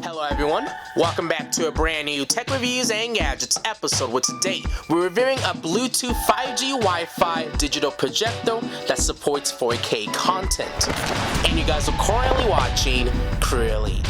Hello everyone, welcome back to a brand new Tech Reviews and Gadgets episode where today we're reviewing a Bluetooth 5G Wi-Fi digital projector that supports 4K content. And you guys are currently watching CrewElite.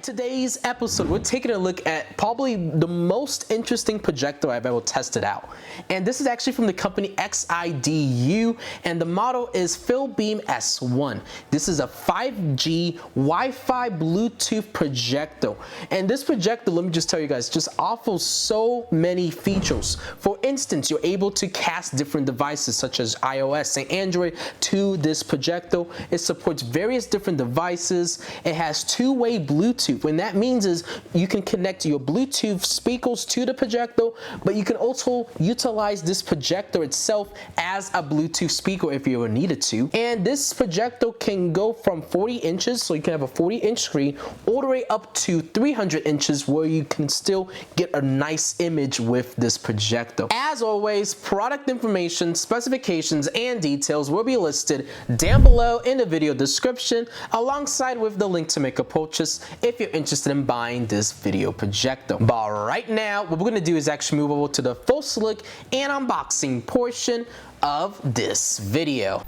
Today's episode, we're taking a look at probably the most interesting projector I've ever tested out. And this is actually from the company XIDU, and the model is PhilBeam S1. This is a 5G Wi-Fi Bluetooth projector. And this projector, let me just tell you guys, just offers so many features. For instance, you're able to cast different devices such as iOS and Android to this projector. It supports various different devices. It has two-way Bluetooth. What that means is you can connect your Bluetooth speakers to the projector, but you can also utilize this projector itself as a Bluetooth speaker if you ever needed to. And this projector can go from 40 inches, so you can have a 40-inch screen, all the way up to 300 inches where you can still get a nice image with this projector. As always, product information, specifications, and details will be listed down below in the video description, alongside with the link to make a purchase if you're interested in buying this video projector. But right now, what we're going to do is actually move over to the first look and unboxing portion of this video.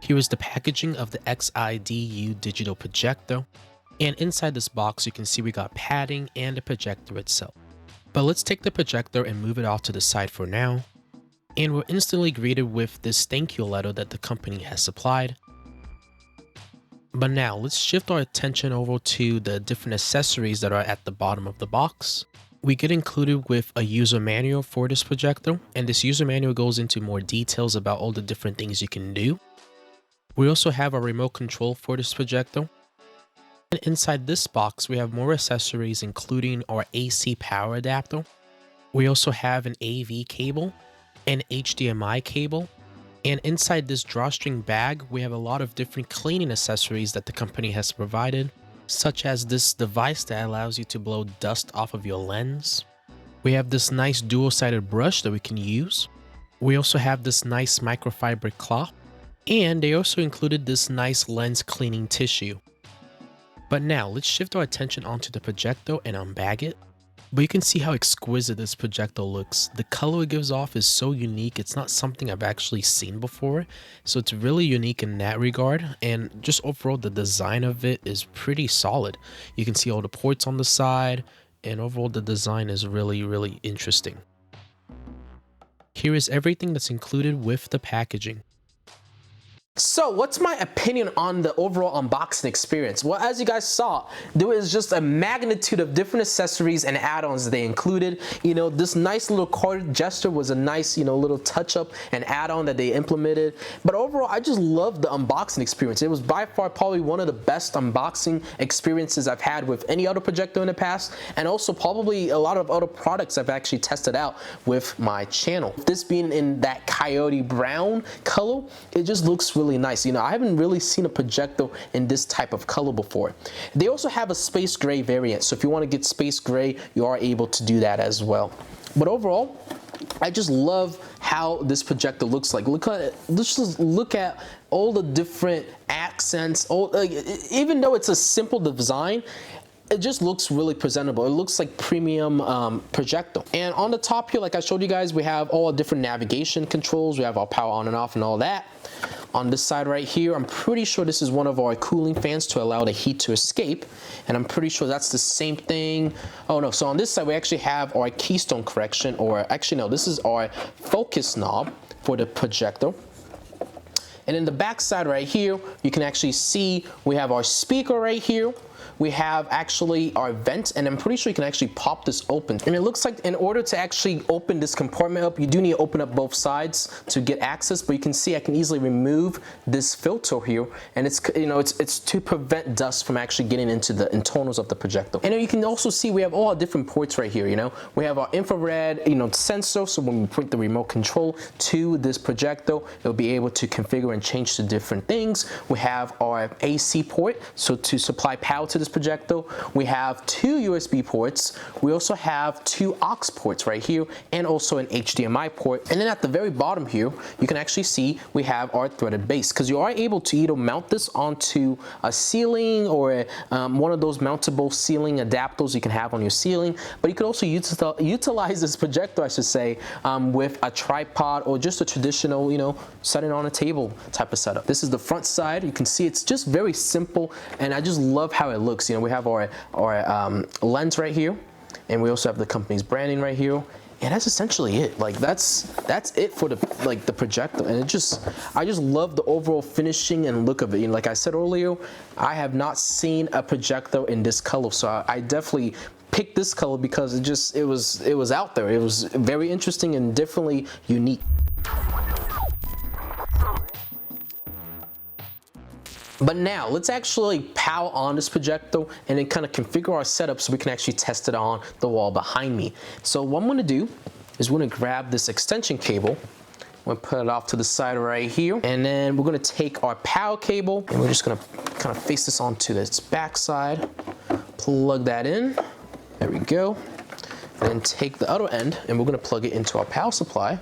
Here is the packaging of the XIDU digital projector, and inside this box you can see we got padding and the projector itself. But let's take the projector and move it off to the side for now. And we're instantly greeted with this thank you letter that the company has supplied. But now let's shift our attention over to the different accessories that are at the bottom of the box. We get included with a user manual for this projector, and this user manual goes into more details about all the different things you can do. We also have a remote control for this projector. And inside this box we have more accessories, including our AC power adapter. We also have an AV cable, an HDMI cable, and inside this drawstring bag we have a lot of different cleaning accessories that the company has provided, such as this device that allows you to blow dust off of your lens. We have this nice dual-sided brush that we can use. We also have this nice microfiber cloth, and they also included this nice lens cleaning tissue. But now let's shift our attention onto the projector and unbag it. But you can see how exquisite this projector looks. The color it gives off is so unique. It's not something I've actually seen before. So it's really unique in that regard. And just overall, the design of it is pretty solid. You can see all the ports on the side. And overall, the design is really, really interesting. Here is everything that's included with the packaging. So what's my opinion on the overall unboxing experience? Well, as you guys saw, there was just a magnitude of different accessories and add-ons they included. You know, this nice little card gesture was a nice, little touch-up and add-on that they implemented. But overall, I just loved the unboxing experience. It was by far probably one of the best unboxing experiences I've had with any other projector in the past, and also probably a lot of other products I've actually tested out with my channel. This being in that coyote brown color, it just looks really nice. I haven't really seen a projector in this type of color before. They also have a space gray variant, so if you want to get space gray, you are able to do that as well. But overall, I just love how this projector looks like. Let's just look at all the different accents. Even though it's a simple design, it just looks really presentable. It looks like premium projector. And on the top here, like I showed you guys, we have all different navigation controls. We have our power on and off and all that. On this side right here, I'm pretty sure this is one of our cooling fans to allow the heat to escape. And I'm pretty sure that's the same thing. Oh no, so on this side we actually have our Keystone correction, or actually no, this is our focus knob for the projector. And in the back side right here, you can actually see we have our speaker right here. we have actually our vent, and I'm pretty sure you can actually pop this open. And it looks like in order to actually open this compartment up, you do need to open up both sides to get access, but you can see I can easily remove this filter here, and it's, you know, it's to prevent dust from actually getting into the internals of the projector. And then you can also see we have all our different ports right here, you know. We have our infrared, you know, sensor, so when we put the remote control to this projector, it'll be able to configure and change to different things. We have our AC port, so to supply power to this projector. We have 2 USB ports. We also have 2 aux ports right here, and also an HDMI port. And then at the very bottom here, you can actually see we have our threaded base, because you are able to either mount this onto a ceiling or one of those mountable ceiling adapters you can have on your ceiling, but you could also utilize this projector, I should say, with a tripod or just a traditional, you know, setting on a table type of setup. This is the front side. You can see it's just very simple, and I just love how it looks. You know, we have our lens right here, and we also have the company's branding right here. And that's essentially it. Like that's it for the projector, and I just love the overall finishing and look of it. You know, like I said earlier, I have not seen a projector in this color, so I definitely picked this color because it was out there. It was very interesting and definitely unique. But now let's actually power on this projector and then kind of configure our setup so we can actually test it on the wall behind me. So what I'm going to do is we're going to grab this extension cable. I'm going to put it off to the side right here, and then we're going to take our power cable and we're just going to kind of face this onto this back side, plug that in. There we go. And then take the other end and we're going to plug it into our power supply.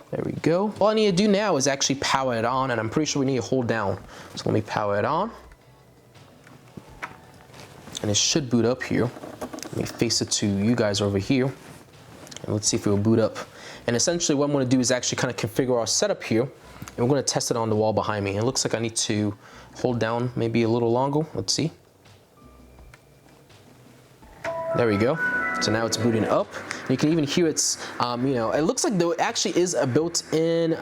There we go. All I need to do now is actually power it on, and I'm pretty sure we need to hold down. So let me power it on. And it should boot up here. Let me face it to you guys over here. And let's see if it will boot up. And essentially what I'm going to do is actually kind of configure our setup here. And we're going to test it on the wall behind me. And it looks like I need to hold down maybe a little longer. Let's see. There we go. So now it's booting up. You can even hear it's, you know, it looks like there actually is a built-in,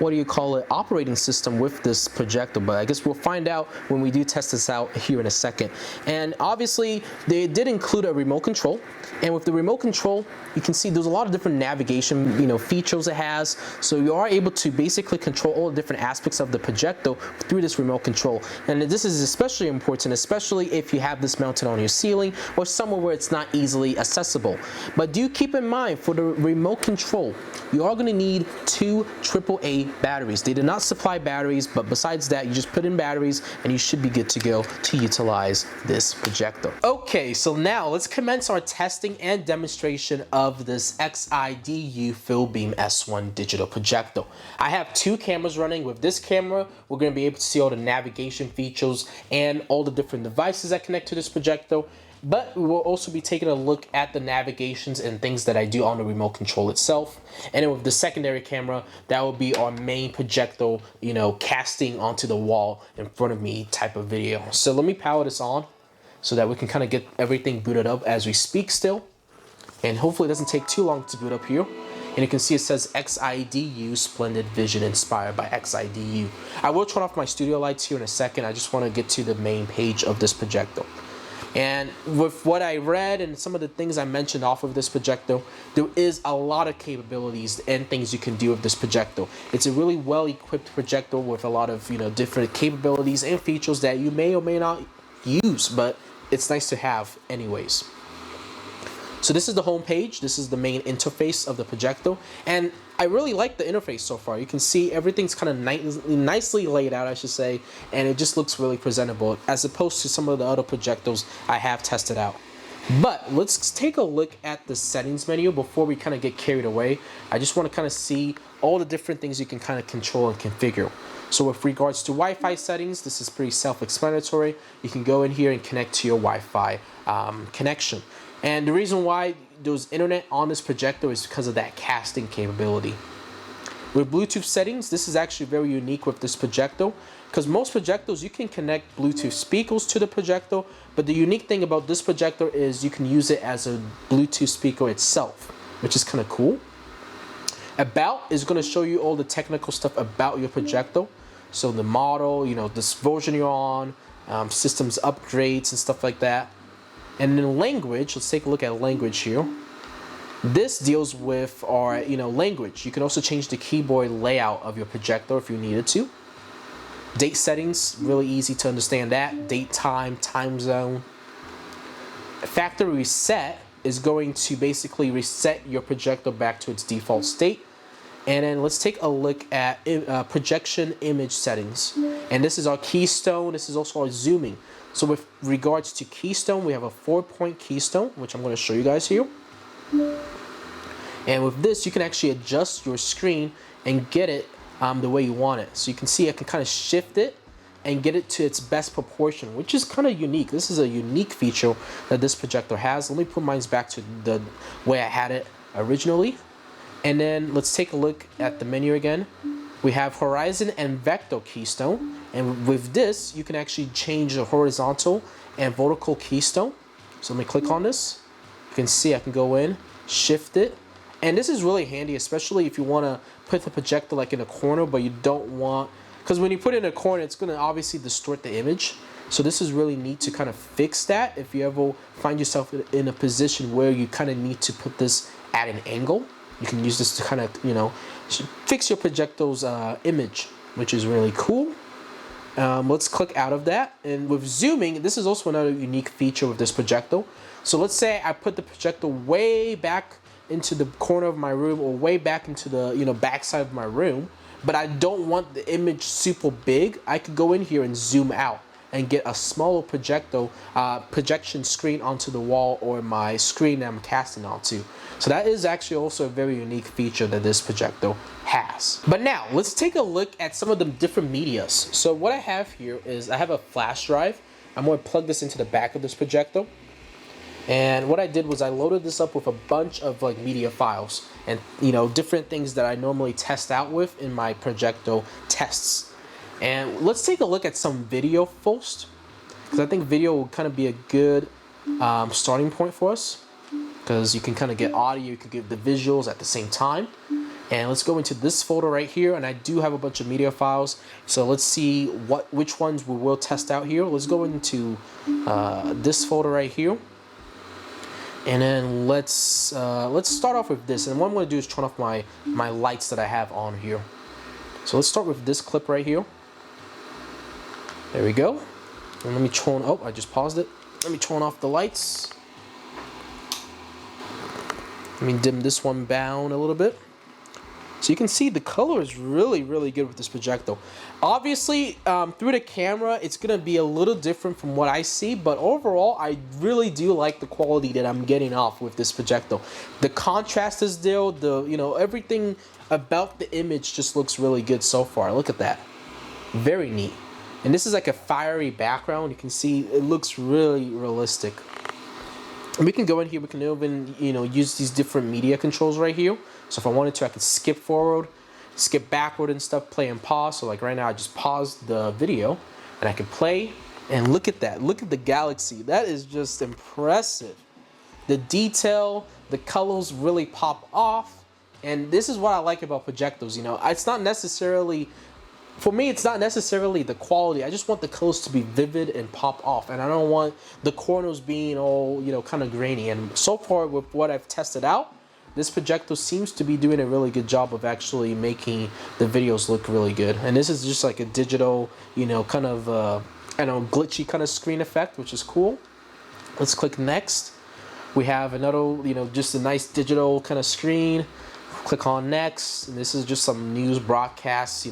what do you call it, operating system with this projector, but I guess we'll find out when we do test this out here in a second. And obviously they did include a remote control, and with the remote control you can see there's a lot of different navigation, you know, features it has, so you are able to basically control all the different aspects of the projector through this remote control. And this is especially important, especially if you have this mounted on your ceiling or somewhere where it's not easily accessible. But do keep in mind, for the remote control you are going to need 2 AAA batteries. They do not supply batteries, but besides that, you just put in batteries and you should be good to go to utilize this projector. Okay, so now let's commence our testing and demonstration of this XIDU PhilBeam S1 digital projector. I have 2 cameras running. With this camera, we're going to be able to see all the navigation features and all the different devices that connect to this projector. But we will also be taking a look at the navigations and things that I do on the remote control itself. And then with the secondary camera, that will be our main projector, you know, casting onto the wall in front of me type of video. So let me power this on so that we can kind of get everything booted up as we speak still. And hopefully it doesn't take too long to boot up here. And you can see it says XIDU Splendid Vision inspired by XIDU. I will turn off my studio lights here in a second. I just want to get to the main page of this projector. And with what I read and some of the things I mentioned off of this projector, there is a lot of capabilities and things you can do with this projector. It's a really well-equipped projector with a lot of, you know, different capabilities and features that you may or may not use, but it's nice to have anyways. So this is the home page. This is the main interface of the projector, and I really like the interface so far. You can see everything's kind of nicely laid out, I should say, and it just looks really presentable as opposed to some of the other projectors I have tested out. But let's take a look at the settings menu before we kind of get carried away. I just want to kind of see all the different things you can kind of control and configure. So with regards to Wi-Fi settings, this is pretty self-explanatory. You can go in here and connect to your Wi-Fi connection. And the reason why there's internet on this projector is because of that casting capability. With Bluetooth settings, this is actually very unique with this projector, because most projectors you can connect Bluetooth speakers to the projector, but the unique thing about this projector is you can use it as a Bluetooth speaker itself, which is kind of cool. About is going to show you all the technical stuff about your projector. So the model, you know, this version you're on, systems upgrades and stuff like that. And in language, let's take a look at language here. This deals with our language. You can also change the keyboard layout of your projector if you needed to. Date settings, really easy to understand that. Date, time, time zone. Factory reset is going to basically reset your projector back to its default state. And then let's take a look at projection image settings. And this is our Keystone. This is also our zooming. So with regards to Keystone, we have a 4-point Keystone, which I'm going to show you guys here. And with this, you can actually adjust your screen and get it the way you want it. So you can see I can kind of shift it and get it to its best proportion, which is kind of unique. This is a unique feature that this projector has. Let me put mine back to the way I had it originally. And then let's take a look at the menu again. We have horizon and vector Keystone. And with this, you can actually change the horizontal and vertical Keystone. So let me click on this. You can see I can go in, shift it. And this is really handy, especially if you want to put the projector like in a corner, but you don't want, because when you put it in a corner, it's going to obviously distort the image. So this is really neat to kind of fix that if you ever find yourself in a position where you kind of need to put this at an angle. You can use this to kind of, fix your projector's image, which is really cool. Let's click out of that. And with zooming, this is also another unique feature with this projector. So let's say I put the projector way back into the corner of my room or way back into the back side of my room, but I don't want the image super big. I could go in here and zoom out and get a smaller projection screen onto the wall or my screen that I'm casting onto. So that is actually also a very unique feature that this projector has. But now let's take a look at some of the different medias. So what I have here is I have a flash drive. I'm going to plug this into the back of this projector. And what I did was I loaded this up with a bunch of like media files and different things that I normally test out with in my projector tests. And let's take a look at some video first, because I think video will kind of be a good starting point for us, because you can kind of get audio, you can get the visuals at the same time. And let's go into this folder right here, and I do have a bunch of media files, so let's see which ones we will test out here. Let's go into this folder right here. And then let's start off with this. And what I'm going to do is turn off my lights that I have on here. So let's start with this clip right here. There we go. And let me turn. Oh, I just paused it. Let me turn off the lights. Let me dim this one down a little bit. So you can see the color is really, really good with this projector. Obviously, through the camera, it's going to be a little different from what I see, but overall, I really do like the quality that I'm getting off with this projector. The contrast is there, everything about the image just looks really good so far. Look at that. Very neat. And this is like a fiery background. You can see it looks really realistic. And we can go in here, we can even, use these different media controls right here. So if I wanted to, I could skip forward, skip backward and stuff, play and pause. So like right now, I just paused the video and I can play, and look at that. Look at the galaxy. That is just impressive. The detail, the colors really pop off. And this is what I like about projectors. It's not necessarily, for me, it's not necessarily the quality. I just want the colors to be vivid and pop off. And I don't want the corners being all, kind of grainy. And so far with what I've tested out, this projector seems to be doing a really good job of actually making the videos look really good. And this is just like a digital, kind of, glitchy kind of screen effect, which is cool. Let's click next. We have another, just a nice digital kind of screen. Click on next. And this is just some news broadcasts,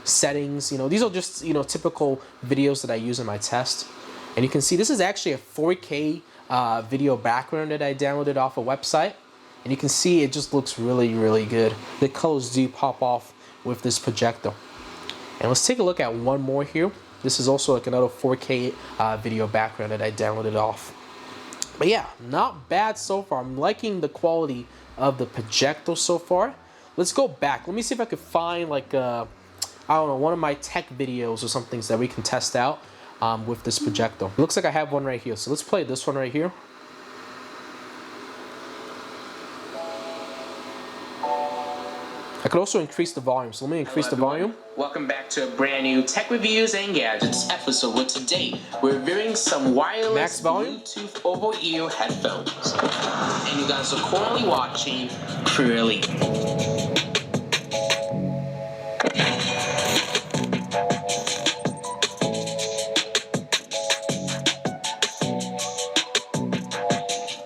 settings. These are just, typical videos that I use in my test. And you can see this is actually a 4K video background that I downloaded off a website. And you can see it just looks really, really good. The colors do pop off with this projector. And let's take a look at one more here. This is also like another 4K video background that I downloaded off. But yeah, not bad so far. I'm liking the quality of the projector so far. Let's go back. Let me see if I could find like, I don't know, one of my tech videos or some things that we can test out with this projector. It looks like I have one right here. So let's play this one right here. I could also increase the volume, so let me increase the volume. Welcome back to a brand new Tech Reviews and Gadgets episode, where today we're reviewing some wireless Bluetooth over-ear headphones. And you guys are currently watching CrewElite.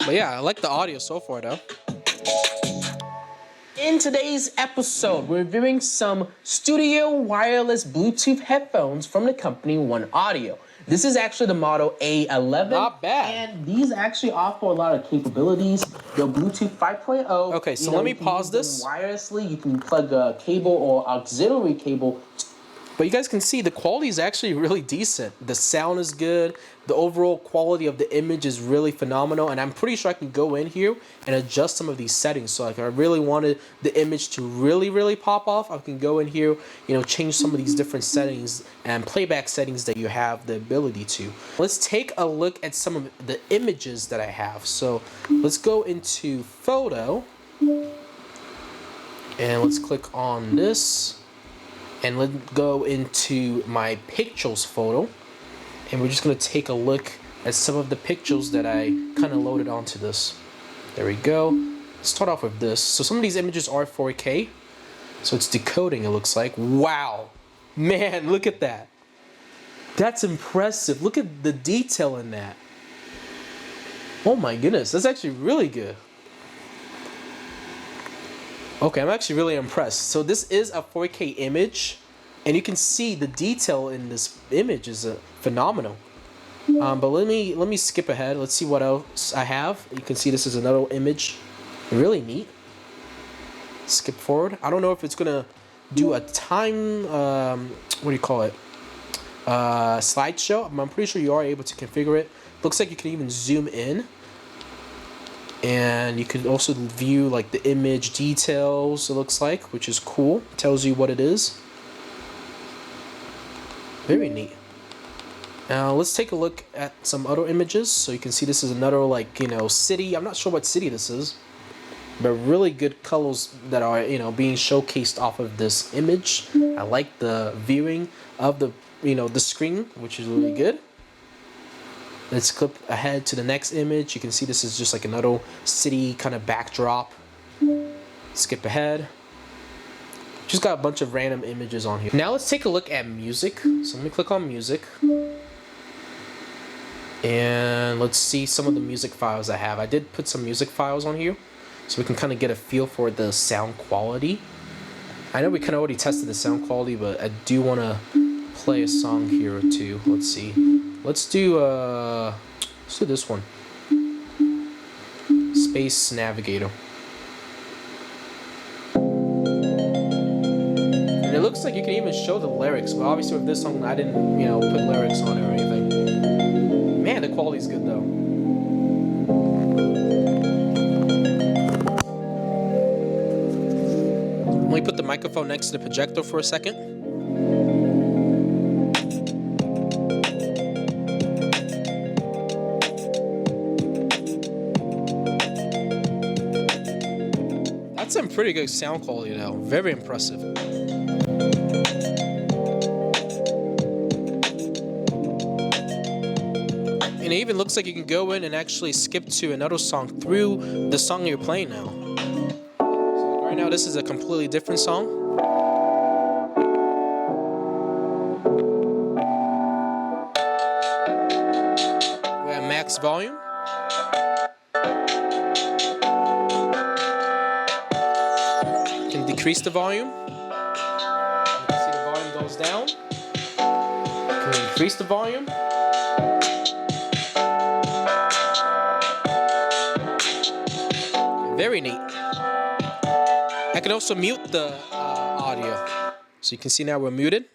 But yeah, I like the audio so far though. In today's episode, we're reviewing some studio wireless Bluetooth headphones from the company One Audio. This is actually the model A11. Not bad. And these actually offer a lot of capabilities. They're Bluetooth 5.0. Okay, so let me pause this. Wirelessly, you can plug a cable or auxiliary cable. But you guys can see the quality is actually really decent. The sound is good. The overall quality of the image is really phenomenal. And I'm pretty sure I can go in here and adjust some of these settings. So like, if I really wanted the image to really pop off, I can go in here, change some of these different settings and playback settings that you have the ability to. Let's take a look at some of the images that I have. So let's go into photo and let's click on this. And let's go into my pictures photo, and we're just gonna take a look at some of the pictures that I kind of loaded onto this. There we go. Let's start off with this. So some of these images are 4K, so it's decoding, it looks like. Wow, man, look at that. That's impressive. Look at the detail in that. Oh my goodness, that's actually really good. Okay, I'm actually really impressed. So this is a 4K image, and you can see the detail in this image is phenomenal. But let me skip ahead. Let's see what else I have. You can see this is another image, really neat. Skip forward. I don't know if it's gonna do a time, what do you call it? Slideshow. I'm pretty sure you are able to configure it. Looks like you can even zoom in. And you can also view like the image details, it looks like, which is cool. It tells you what it is. Very neat. Now let's take a look at some other images. So you can see this is another city. I'm not sure what city this is, but really good colors that are being showcased off of this image. I like the viewing of the the screen, which is really good. Let's click ahead to the next image. You can see this is just like another city kind of backdrop. Skip ahead. Just got a bunch of random images on here. Now let's take a look at music. So let me click on music. And let's see some of the music files I have. I did put some music files on here, so we can kind of get a feel for the sound quality. I know we kind of already tested the sound quality, but I do want to play a song here or two. Let's see. Let's do this one. Space Navigator. And it looks like you can even show the lyrics, but obviously with this song I didn't, put lyrics on it or anything. Man, the quality's good though. Let me put the microphone next to the projector for a second. That's some pretty good sound quality though. Very impressive. And it even looks like you can go in and actually skip to another song through the song you're playing now. So right now this is a completely different song. We're at max volume. Decrease the volume. You can see the volume goes down. Can we increase the volume? Very neat. I can also mute the audio. So you can see now we're muted.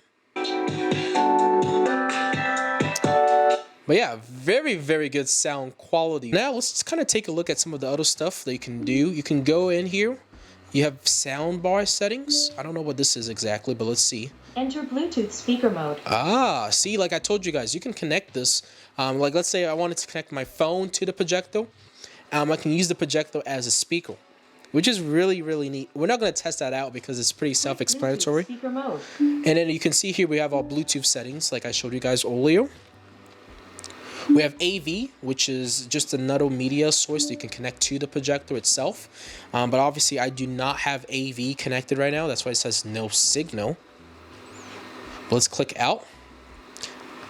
But yeah, very good sound quality. Now let's kind of take a look at some of the other stuff that you can do. You can go in here. You have soundbar settings. I don't know what this is exactly, but let's see. Enter Bluetooth speaker mode. Ah, see, like I told you guys, you can connect this. Like let's say I wanted to connect my phone to the projector. I can use the projector as a speaker. which is really, really neat. We're not going to test that out because it's pretty self-explanatory. Speaker mode. And then you can see here we have our Bluetooth settings like I showed you guys earlier. We have AV, which is just another media source that you can connect to the projector itself. But obviously I do not have AV connected right now. That's why it says no signal. Let's click out.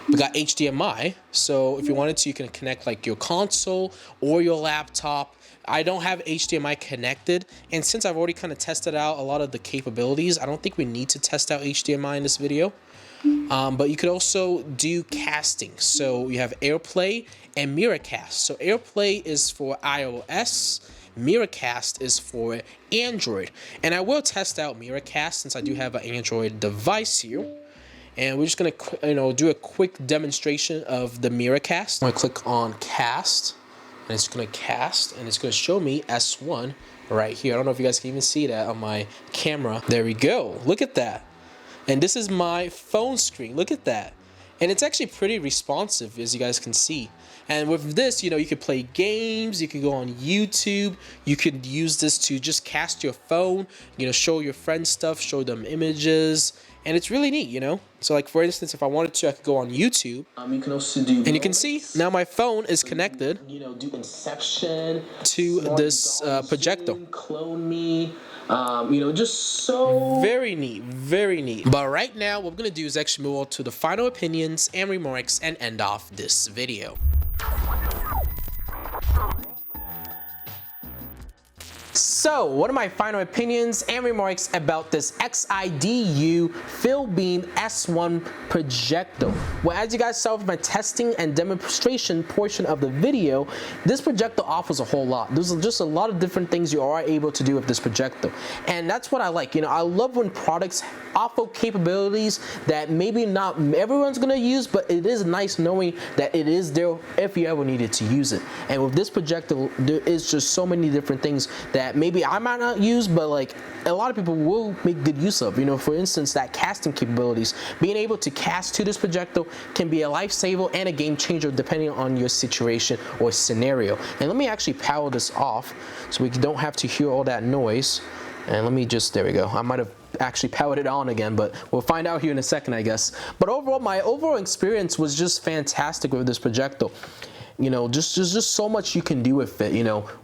We got HDMI. So if you wanted to, you can connect like your console or your laptop. I don't have HDMI connected, and since I've already kind of tested out a lot of the capabilities, I don't think we need to test out HDMI in this video. But you could also do casting. So you have AirPlay and Miracast. So AirPlay is for iOS, Miracast is for Android. And I will test out Miracast since I do have an Android device here. And we're just gonna do a quick demonstration of the Miracast. I'm gonna click on cast, and it's gonna cast, and it's gonna show me S1 right here. I don't know if you guys can even see that on my camera. There we go. Look at that. And this is my phone screen. Look at that. And it's actually pretty responsive, as you guys can see. And with this, you could play games, you could go on YouTube, you could use this to just cast your phone, show your friends stuff, show them images, and it's really neat, So like for instance, if I wanted to, I could go on YouTube. You can also do. And you can see now my phone is connected. Do Inception to this projector. Clone me. Just so very neat, very neat. But right now, what we're gonna do is actually move on to the final opinions and remarks and end off this video. So, what are my final opinions and remarks about this XIDU PhilBeam S1 projector? Well, as you guys saw with my testing and demonstration portion of the video, this projector offers a whole lot. There's just a lot of different things you are able to do with this projector. And that's what I like. I love when products offer capabilities that maybe not everyone's gonna use, but it is nice knowing that it is there if you ever needed to use it. And with this projector, there is just so many different things that maybe I might not use, but like a lot of people will make good use of. For instance, that casting capabilities. Being able to cast to this projector can be a lifesaver and a game changer depending on your situation or scenario. And let me actually power this off so we don't have to hear all that noise. And let me just, there we go. I might have actually powered it on again, but we'll find out here in a second, I guess. But overall, my overall experience was just fantastic with this projector. Just so much you can do with it.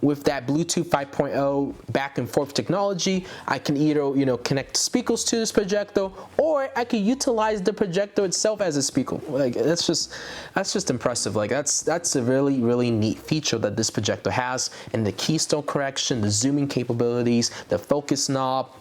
With that Bluetooth 5.0 back and forth technology, I can either connect speakers to this projector, or I can utilize the projector itself as a speaker. Like that's just impressive. Like that's a really, really neat feature that this projector has. And the Keystone correction, the zooming capabilities, the focus knob.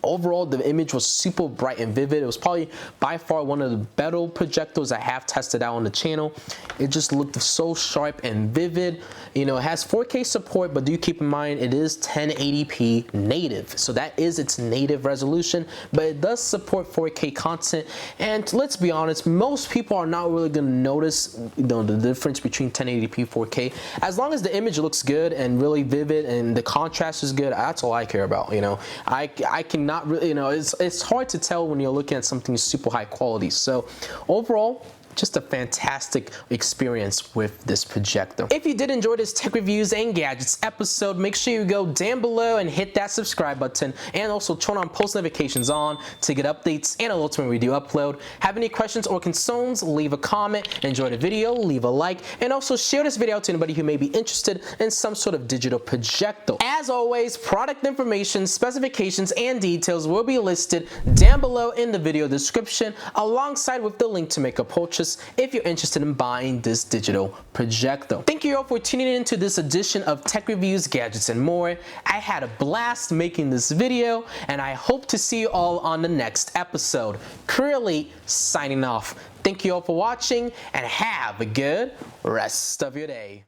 Overall, the image was super bright and vivid. It was probably by far one of the better projectors I have tested out on the channel. It just looked so sharp and vivid. It has 4K support, but do keep in mind it is 1080p native. So that is its native resolution, but it does support 4K content. And let's be honest, most people are not really gonna notice the difference between 1080p 4K. As long as the image looks good and really vivid and the contrast is good, that's all I care about. I cannot really, it's hard to tell when you're looking at something super high quality. So overall, just a fantastic experience with this projector. If you did enjoy this tech reviews and gadgets episode, make sure you go down below and hit that subscribe button, and also turn on post notifications on to get updates and alerts when we do upload. Have any questions or concerns, leave a comment. Enjoy the video, leave a like, and also share this video to anybody who may be interested in some sort of digital projector. As always, product information, specifications, and details will be listed down below in the video description, alongside with the link to make a purchase if you're interested in buying this digital projector. Thank you all for tuning in to this edition of Tech Reviews, Gadgets, and More. I had a blast making this video, and I hope to see you all on the next episode. CrewElite signing off. Thank you all for watching, and have a good rest of your day.